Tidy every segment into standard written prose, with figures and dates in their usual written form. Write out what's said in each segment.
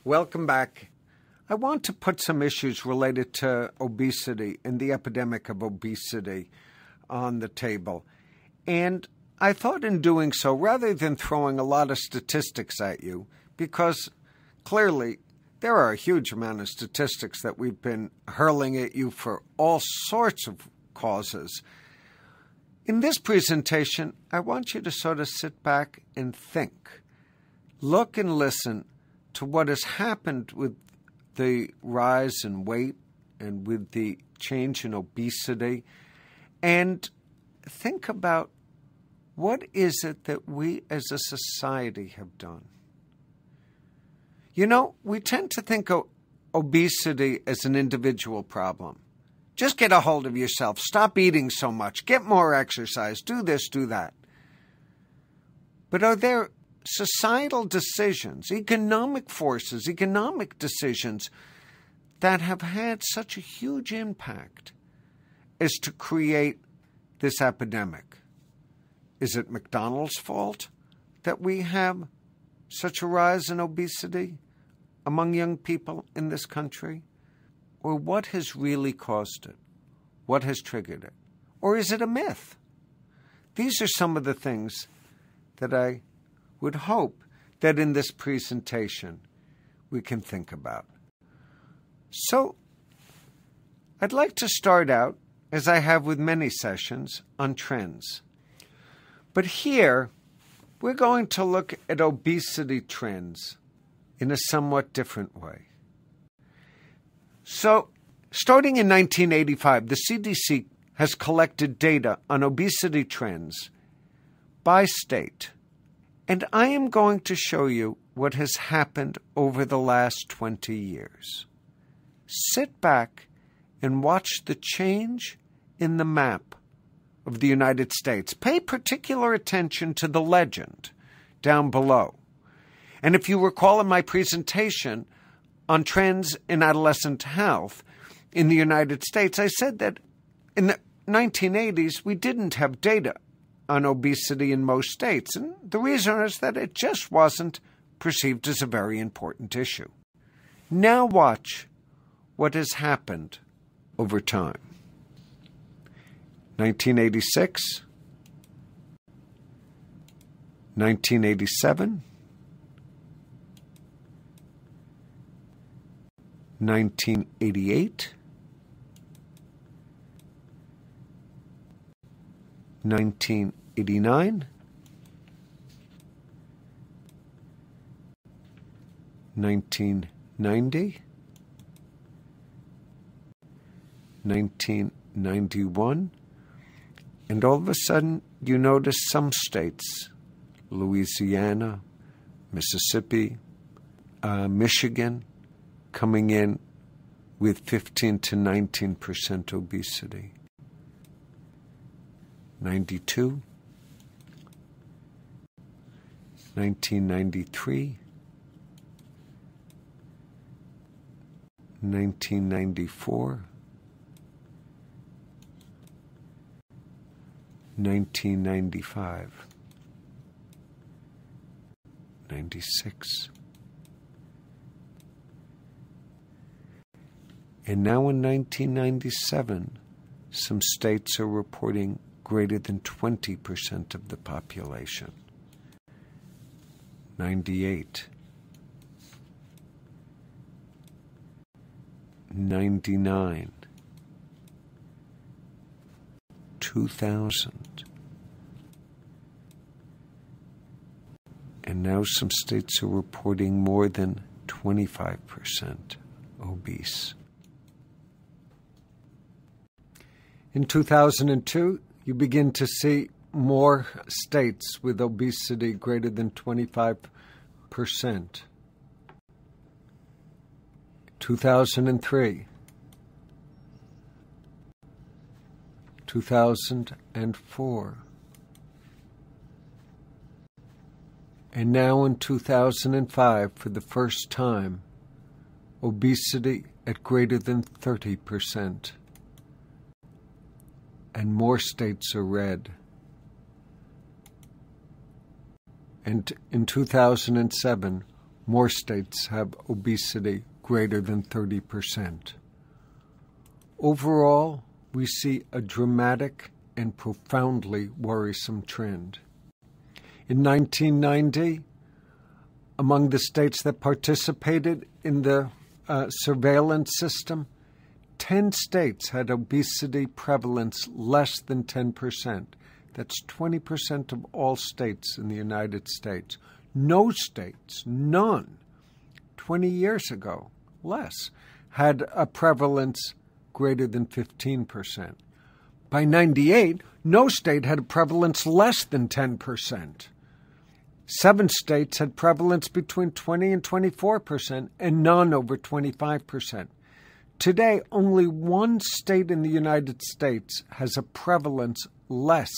Welcome back. I want to put some issues related to obesity and the epidemic of obesity on the table. And I thought in doing so, rather than throwing a lot of statistics at you, because clearly there are a huge amount of statistics that we've been hurling at you for all sorts of causes. In this presentation, I want you to sort of sit back and think. Look and listen to what has happened with the rise in weight and with the change in obesity, and think about what is it that we as a society have done. You know, we tend to think of obesity as an individual problem. Just get a hold of yourself. Stop eating so much. Get more exercise. Do this, do that. But are there societal decisions, economic forces, economic decisions that have had such a huge impact as to create this epidemic? Is it McDonald's fault that we have such a rise in obesity among young people in this country? Or what has really caused it? What has triggered it? Or is it a myth? These are some of the things that I would hope that in this presentation we can think about. So I'd like to start out, as I have with many sessions, on trends. But here we're going to look at obesity trends in a somewhat different way. So, starting in 1985, the CDC has collected data on obesity trends by state. And I am going to show you what has happened over the last 20 years. Sit back and watch the change in the map of the United States. Pay particular attention to the legend down below. And if you recall in my presentation on trends in adolescent health in the United States, I said that in the 1980s we didn't have data on obesity in most states. And the reason is that it just wasn't perceived as a very important issue. Now watch what has happened over time. 1986, 1987, 1988, 1989, 1990, 1991, and all of a sudden you notice some states, Louisiana, Mississippi, Michigan, coming in with 15 to 19% obesity. 92, 1993, 1994, 1995, 96, and now in 1997, some states are reporting greater than 20% of the population. 98, 99, 2000, and now some states are reporting more than 25% obese. In 2002, you begin to see more states with obesity greater than 25%. 2003, 2004, and now in 2005, for the first time, obesity at greater than 30%. And more states are red. And in 2007, more states have obesity greater than 30%. Overall, we see a dramatic and profoundly worrisome trend. In 1990, among the states that participated in the surveillance system, 10 states had obesity prevalence less than 10%. That's 20% of all states in the United States. No states, none, 20 years ago, less, had a prevalence greater than 15%. By 98, no state had a prevalence less than 10%. 7 states had prevalence between 20 and 24%, and none over 25%. Today, only 1 state in the United States has a prevalence less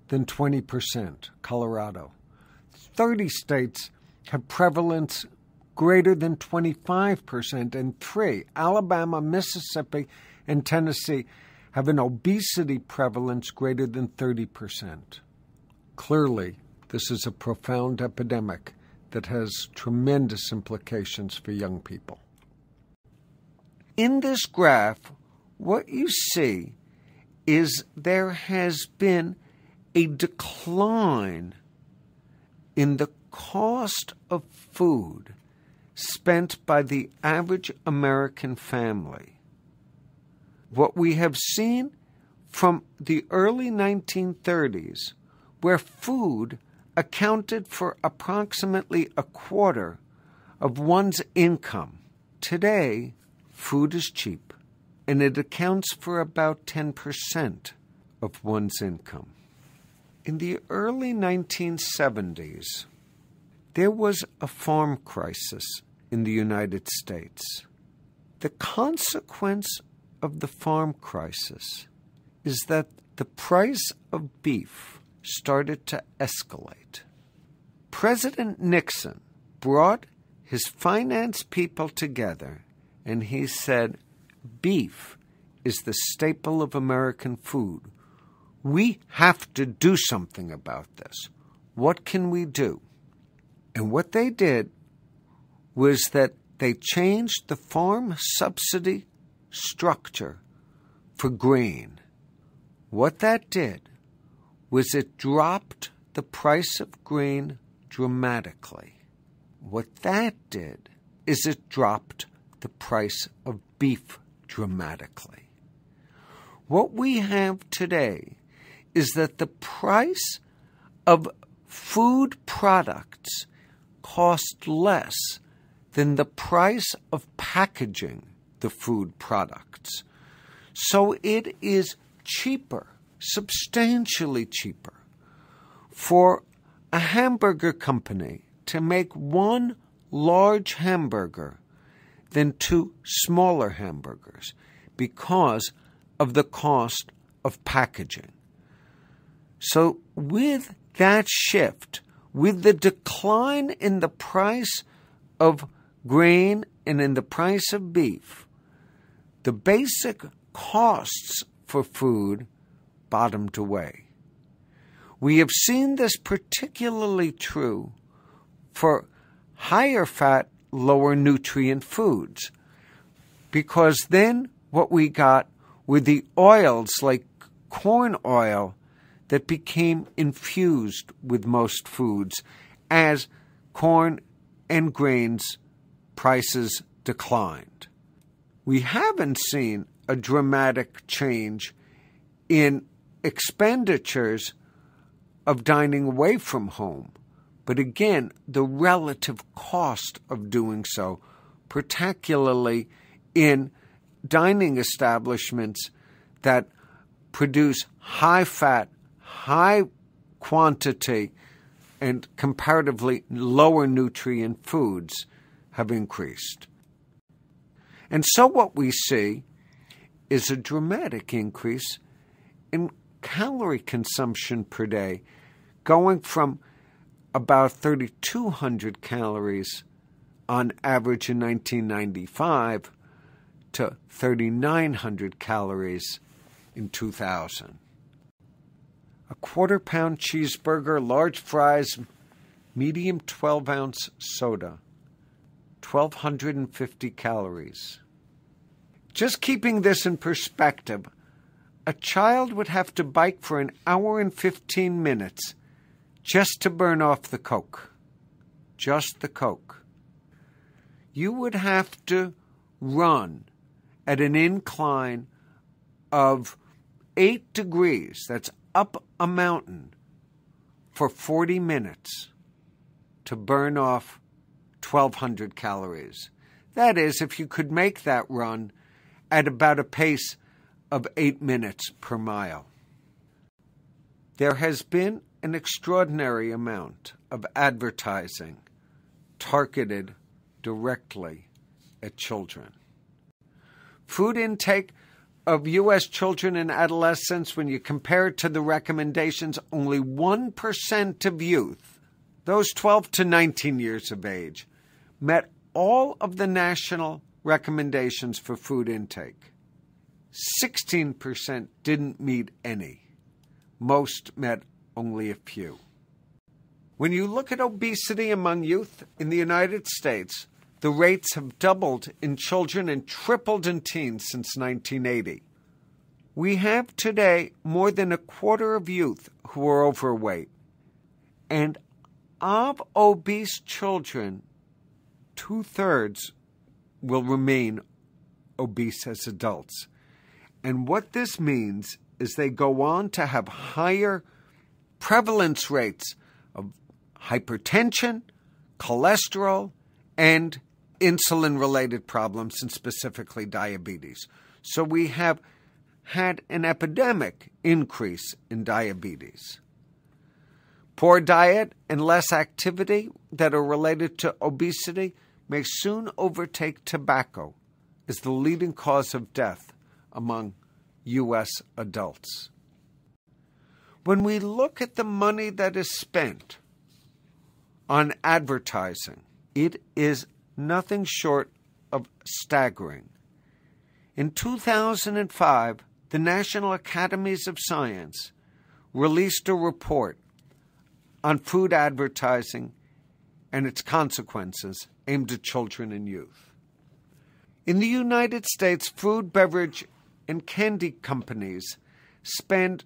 than 20%, Colorado. 30 states have prevalence greater than 25%, and 3, Alabama, Mississippi, and Tennessee, have an obesity prevalence greater than 30%. Clearly, this is a profound epidemic that has tremendous implications for young people. In this graph, what you see is there has been a decline in the cost of food spent by the average American family. What we have seen from the early 1930s, where food accounted for approximately a quarter of one's income. Today, food is cheap, and it accounts for about 10% of one's income. In the early 1970s, there was a farm crisis in the United States. The consequence of the farm crisis is that the price of beef started to escalate. President Nixon brought his finance people together and he said, beef is the staple of American food. We have to do something about this. What can we do? And what they did was that they changed the farm subsidy structure for grain. What that did was it dropped the price of grain dramatically. What that did is it dropped the price of beef dramatically. What we have today is that the price of food products cost less than the price of packaging the food products. So it is cheaper, substantially cheaper, for a hamburger company to make one large hamburger than 2 smaller hamburgers because of the cost of packaging. So with that shift, with the decline in the price of grain and in the price of beef, the basic costs for food bottomed away. We have seen this particularly true for higher fat, lower nutrient foods, because then what we got were the oils like corn oil that became infused with most foods as corn and grains prices declined. We haven't seen a dramatic change in expenditures of dining away from home, but again, the relative cost of doing so, particularly in dining establishments that produce high fat, high quantity, and comparatively lower nutrient foods, have increased. And so what we see is a dramatic increase in calorie consumption per day, going from about 3,200 calories on average in 1995 to 3,900 calories in 2000. A quarter-pound cheeseburger, large fries, medium 12-ounce soda, 1,250 calories. Just keeping this in perspective, a child would have to bike for an hour and 15 minutes just to burn off the Coke. Just the Coke. You would have to run at an incline of 8 degrees, that's up a mountain, for 40 minutes to burn off 1,200 calories. That is, if you could make that run at about a pace of 8 minutes per mile. There has been an extraordinary amount of advertising targeted directly at children. Food intake of U.S. children and adolescents, when you compare it to the recommendations, only 1% of youth, those 12 to 19 years of age, met all of the national recommendations for food intake. 16% didn't meet any. Most met only a few. When you look at obesity among youth in the United States, the rates have doubled in children and tripled in teens since 1980. We have today more than a quarter of youth who are overweight. And of obese children, 2/3 will remain obese as adults. And what this means is they go on to have higher prevalence rates of hypertension, cholesterol, and insulin-related problems, and specifically diabetes. So we have had an epidemic increase in diabetes. Poor diet and less activity that are related to obesity may soon overtake tobacco as the leading cause of death among U.S. adults. When we look at the money that is spent on advertising, it is nothing short of staggering. In 2005, the National Academies of Science released a report on food advertising and its consequences aimed at children and youth. In the United States, food, beverage, and candy companies spend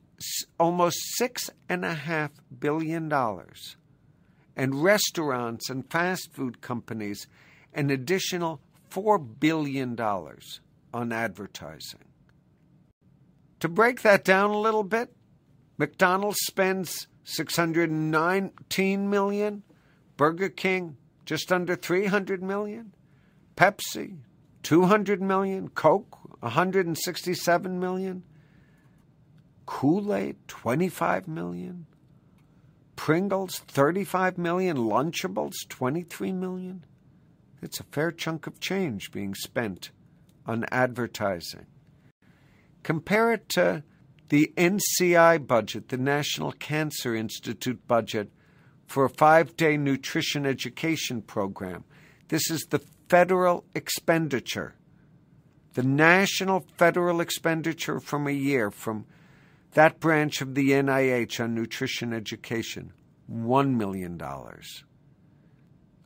almost $6.5 billion, and restaurants and fast food companies an additional $4 billion on advertising. To break that down a little bit, McDonald's spends $619 million, Burger King just under $300 million, Pepsi $200 million, Coke $167 million, Kool-Aid $25 million, Pringles $35 million, Lunchables $23 million. It's a fair chunk of change being spent on advertising. Compare it to the NCI budget, the National Cancer Institute budget, for a 5-day nutrition education program. This is the federal expenditure, the national federal expenditure from a year from that branch of the NIH on nutrition education, $1 million.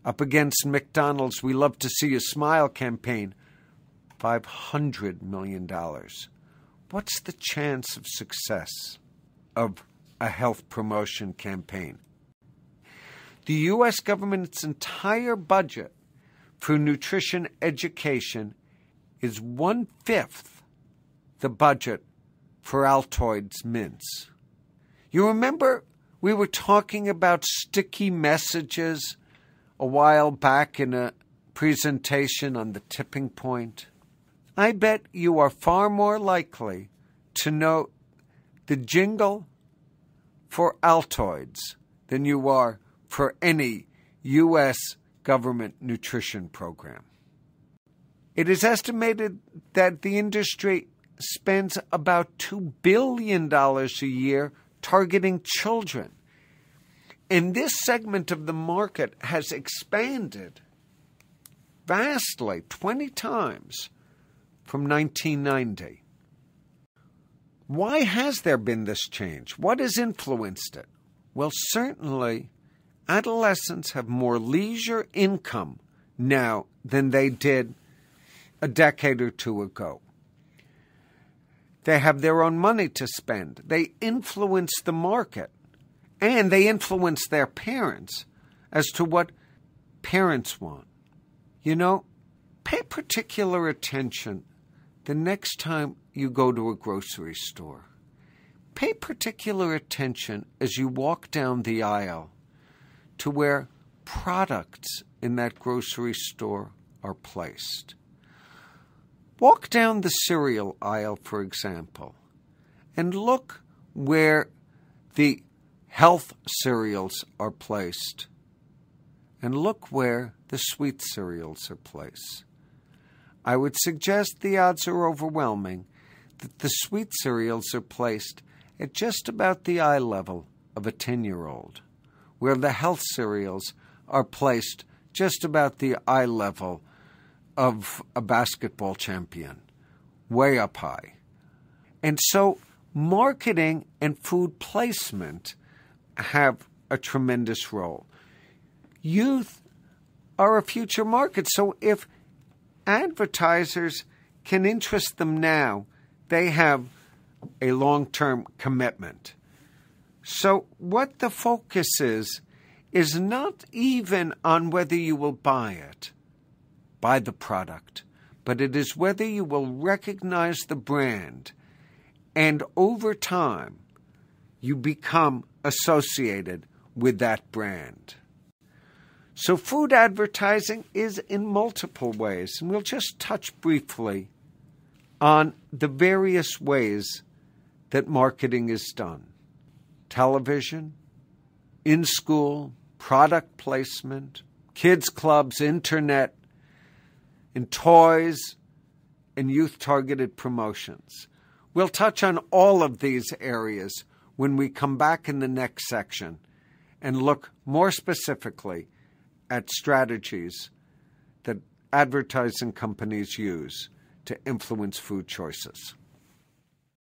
Up against McDonald's We Love to See You Smile campaign, $500 million. What's the chance of success of a health promotion campaign? The U.S. government's entire budget for nutrition education is 1/5 the budget for Altoids mints. You remember we were talking about sticky messages a while back in a presentation on the tipping point? I bet you are far more likely to know the jingle for Altoids than you are for any U.S. government nutrition program. It is estimated that the industry spends about $2 billion a year targeting children. And this segment of the market has expanded vastly, 20 times from 1990. Why has there been this change? What has influenced it? Well, certainly adolescents have more leisure income now than they did a decade or two ago. They have their own money to spend. They influence the market, and they influence their parents as to what parents want. You know, pay particular attention the next time you go to a grocery store. Pay particular attention as you walk down the aisle to where products in that grocery store are placed. Walk down the cereal aisle, for example, and look where the health cereals are placed, and look where the sweet cereals are placed. I would suggest the odds are overwhelming that the sweet cereals are placed at just about the eye level of a 10-year-old, where the health cereals are placed just about the eye level of a basketball champion, way up high. And so marketing and food placement have a tremendous role. Youth are a future market, so if advertisers can interest them now, they have a long-term commitment. So what the focus is not even on whether you will buy the product, but it is whether you will recognize the brand, and over time you become associated with that brand. So food advertising is in multiple ways, and we'll just touch briefly on the various ways that marketing is done. Television, in-school, product placement, kids clubs, internet, in toys, and youth-targeted promotions. We'll touch on all of these areas when we come back in the next section and look more specifically at strategies that advertising companies use to influence food choices.